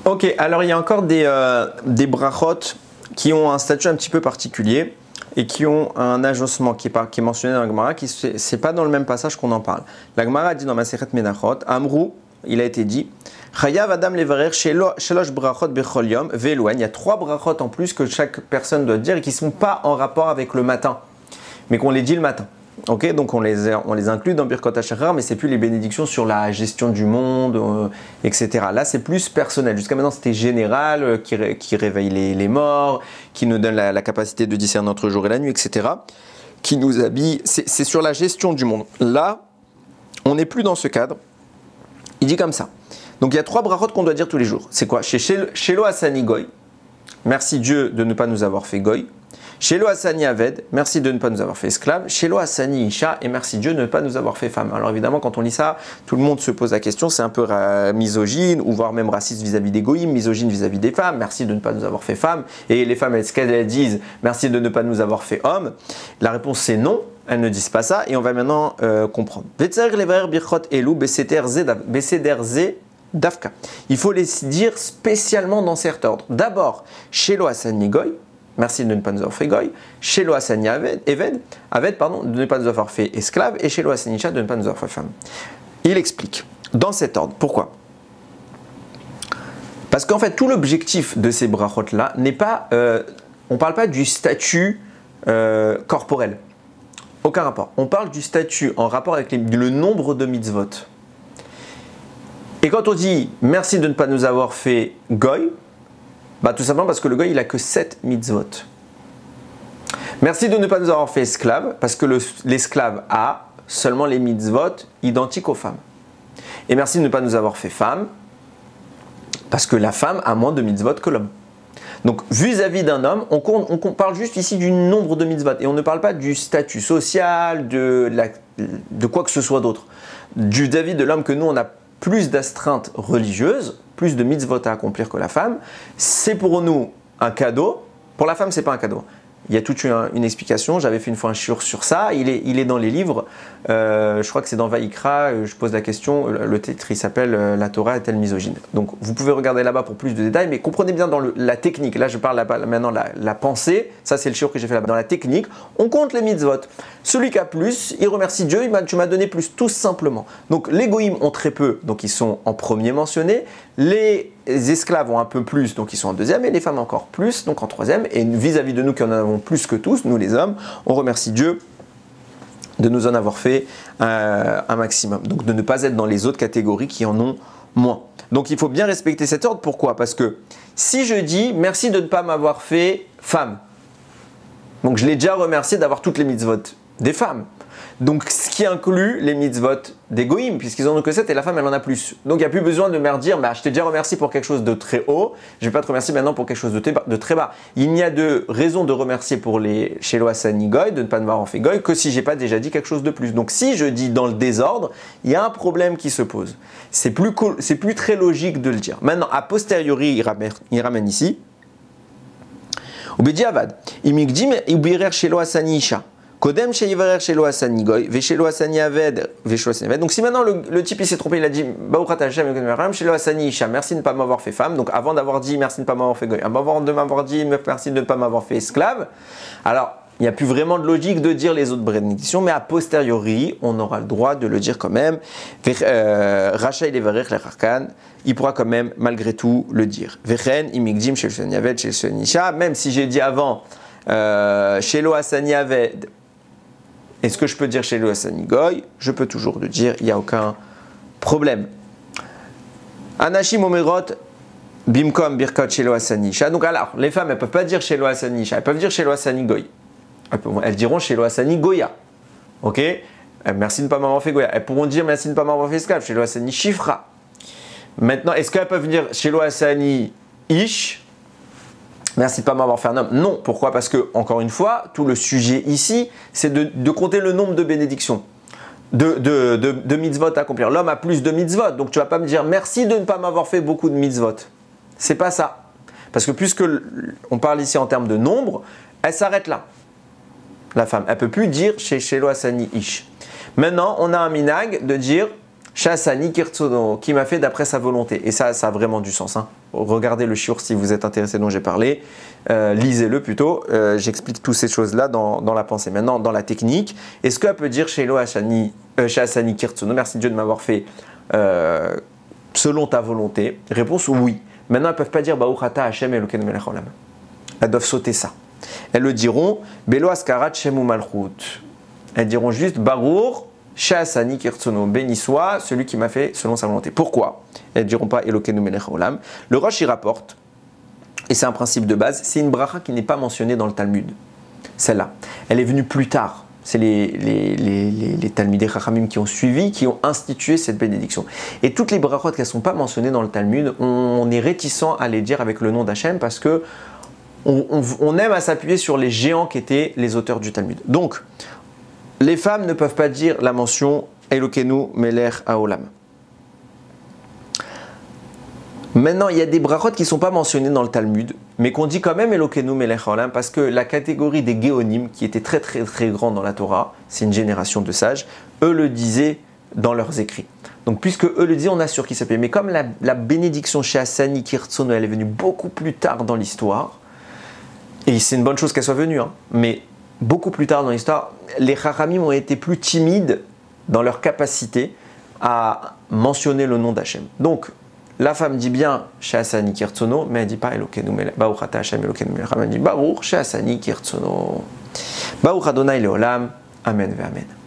Ok, alors il y a encore des brachot qui ont un statut un petit peu particulier et qui ont un agencement qui est mentionné dans la Gemara, c'est pas dans le même passage qu'on en parle. La Gemara a dit dans Masechet Menachot, Amrou, il a été dit, Chayav Adam levarer shelosh brachot bechol yom ve'elouen. Il y a 3 brachot en plus que chaque personne doit dire et qui ne sont pas en rapport avec le matin, mais qu'on les dit le matin. Ok, donc on les inclut dans Birkot HaShachar, mais c'est plus les bénédictions sur la gestion du monde, etc. Là, c'est plus personnel. Jusqu'à maintenant, c'était général, qui réveille les morts, qui nous donne la capacité de discerner entre le jour et la nuit, etc. Qui nous habille. C'est sur la gestion du monde. Là, on n'est plus dans ce cadre. Il dit comme ça. Donc il y a 3 brachot qu'on doit dire tous les jours. C'est quoi? Shelo Asani Goy. Merci Dieu de ne pas nous avoir fait Goy. Shelo Asani Aved, merci de ne pas nous avoir fait esclaves. Shelo Asani Isha, et merci Dieu de ne pas nous avoir fait femme. Alors évidemment, quand on lit ça, tout le monde se pose la question, c'est un peu misogyne, ou voire même raciste vis-à-vis des goïms, misogyne vis-à-vis des femmes, merci de ne pas nous avoir fait femme. Et les femmes, est-ce qu'elles disent merci de ne pas nous avoir fait homme? La réponse c'est non, elles ne disent pas ça, et on va maintenant comprendre. Dafka. Il faut les dire spécialement dans cet ordre. D'abord, Shelo Asani Goy. Merci de ne pas nous avoir fait goy. Shelo Asani Aved, de ne pas nous avoir fait esclave. Et Shelo Asani Isha, de ne pas nous avoir fait femme. Il explique, dans cet ordre. Pourquoi? Parce qu'en fait, tout l'objectif de ces brachot-là n'est pas... on ne parle pas du statut corporel. Aucun rapport. On parle du statut en rapport avec le nombre de mitzvot. Et quand on dit merci de ne pas nous avoir fait goy, bah, tout simplement parce que le goy il a que 7 mitzvot. Merci de ne pas nous avoir fait esclave, parce que l'esclave a seulement les mitzvot identiques aux femmes. Et merci de ne pas nous avoir fait femme, parce que la femme a moins de mitzvot que l'homme. Donc vis-à-vis d'un homme, on parle juste ici du nombre de mitzvot, et on ne parle pas du statut social, de quoi que ce soit d'autre. Du vis-à-vis de l'homme que nous on a plus d'astreintes religieuses, plus de mitzvot à accomplir que la femme, c'est pour nous un cadeau. Pour la femme, c'est pas un cadeau. Il y a toute une explication. J'avais fait une fois un shiur sur ça. Il est dans les livres. Je crois que c'est dans Vaïkra. Je pose la question. Le titre, il s'appelle La Torah est-elle misogyne? Donc, vous pouvez regarder là-bas pour plus de détails. Mais comprenez bien dans la technique. Là, je parle maintenant la pensée. Ça, c'est le shiur que j'ai fait là-bas. Dans la technique, on compte les mitzvot. Celui qui a plus, il remercie Dieu. Tu m'as donné plus, tout simplement. Donc, les goïms ont très peu. Donc, ils sont en premier mentionnés. Les esclaves ont un peu plus, donc ils sont en deuxième, et les femmes encore plus, donc en troisième. Et vis-à-vis de nous qui en avons plus que tous, nous les hommes, on remercie Dieu de nous en avoir fait un maximum. Donc de ne pas être dans les autres catégories qui en ont moins. Donc il faut bien respecter cet ordre. Pourquoi? Parce que si je dis merci de ne pas m'avoir fait femme, donc je l'ai déjà remercié d'avoir toutes les mitzvot des femmes. Donc, ce qui inclut les mitzvot des goïms, puisqu'ils n'en ont que 7 et la femme, elle en a plus. Donc, il n'y a plus besoin de me dire, je t'ai déjà remercié pour quelque chose de très haut, je ne vais pas te remercier maintenant pour quelque chose de très bas. Il n'y a de raison de remercier pour les Shelo Asani Goy, de ne pas m'avoir fait Goy, que si je n'ai pas déjà dit quelque chose de plus. Donc, si je dis dans le désordre, il y a un problème qui se pose. C'est plus très logique de le dire. Maintenant, a posteriori, il ramène ici. Ubediavad, imigdim ubirer Shelo Asani Isha. Kodem sheyivarer shelo asani goy, veshelo asani aved, veshelo asani aved. Donc si maintenant le type il s'est trompé, il a dit Baruchat Hashem shelo asani isha, merci de ne pas m'avoir fait femme. Donc avant d'avoir dit merci de ne pas m'avoir fait goy, avant de m'avoir dit merci de ne pas m'avoir fait esclave, alors il n'y a plus vraiment de logique de dire les autres bénédictions, mais a posteriori, on aura le droit de le dire quand même. Rachaï levarer lecharkan, il pourra quand même malgré tout le dire. Vechen imigdim shelo asani aved, shelo asani isha, même si j'ai dit avant shelo asani aved. Est-ce que je peux dire Shelo Asani Goy? Je peux toujours le dire, il n'y a aucun problème. Anashim Omerot Bimkom Birkot Shelo Asani Isha. Donc alors, les femmes, elles ne peuvent pas dire Shelo Asani Isha, elles peuvent dire Shelo Asani Goy. Elles diront Shelo Asani Goya. Ok? Merci de ne pas m'avoir fait Goya. Elles pourront dire merci de ne pas m'avoir fait esclave, Shelo Asani Shifra. Maintenant, est-ce qu'elles peuvent dire Shelo Asani Ish? Merci de ne pas m'avoir fait un homme. Non. Pourquoi? Parce que, encore une fois, tout le sujet ici, c'est de compter le nombre de bénédictions, de mitzvot à accomplir. L'homme a plus de mitzvot, donc tu ne vas pas me dire merci de ne pas m'avoir fait beaucoup de mitzvot. C'est pas ça. Parce que puisque on parle ici en termes de nombre, elle s'arrête là. La femme, elle ne peut plus dire chez Shelo Asani Ish. Maintenant, on a un minag de dire Shasani Kirtsono, qui m'a fait d'après sa volonté. Et ça a vraiment du sens. Hein. Regardez le shiur si vous êtes intéressé dont j'ai parlé. Lisez-le plutôt. J'explique toutes ces choses-là dans la pensée. Maintenant, dans la technique, est-ce qu'elle peut dire Shelo Shasani Kirtsono, merci Dieu de m'avoir fait selon ta volonté? Réponse oui. Maintenant, elles ne peuvent pas dire Baruch Ata Hashem Elokeinu melech haolam. Elles doivent sauter ça. Elles le diront Belo Askarat Shemu Malchut. Elles diront juste Baruch Shasani Kirtsono, béni soit celui qui m'a fait selon sa volonté. Pourquoi? Elles ne diront pas Elokeinu melech haolam. Le Rosh y rapporte, et c'est un principe de base, c'est une bracha qui n'est pas mentionnée dans le Talmud. Celle-là. Elle est venue plus tard. C'est les Talmidei Chachamim qui ont suivi, qui ont institué cette bénédiction. Et toutes les brachot qui ne sont pas mentionnées dans le Talmud, on est réticent à les dire avec le nom d'Hachem parce que on aime à s'appuyer sur les géants qui étaient les auteurs du Talmud. Donc, les femmes ne peuvent pas dire la mention Elokeinu melech haolam. Maintenant, il y a des brachot qui ne sont pas mentionnés dans le Talmud, mais qu'on dit quand même Elokeinu melech haolam parce que la catégorie des Géonim, qui était très très très grande dans la Torah, c'est une génération de sages, eux le disaient dans leurs écrits. Donc puisque eux le disaient, on assure qu'ils s'appelaient. Mais comme la bénédiction Shasani Kirtsono, elle est venue beaucoup plus tard dans l'histoire, et c'est une bonne chose qu'elle soit venue, hein, mais beaucoup plus tard dans l'histoire, les Chachamim ont été plus timides dans leur capacité à mentionner le nom d'Hachem. Donc, la femme dit bien Shasani Kirtsono, mais elle ne dit pas Elokeinu melech Baruch Ata Hashem Elokeinu melech haolam. Elle dit Baruch Shasani Kirtsono. Baruch Adonai Leolam. Amen ve Amen.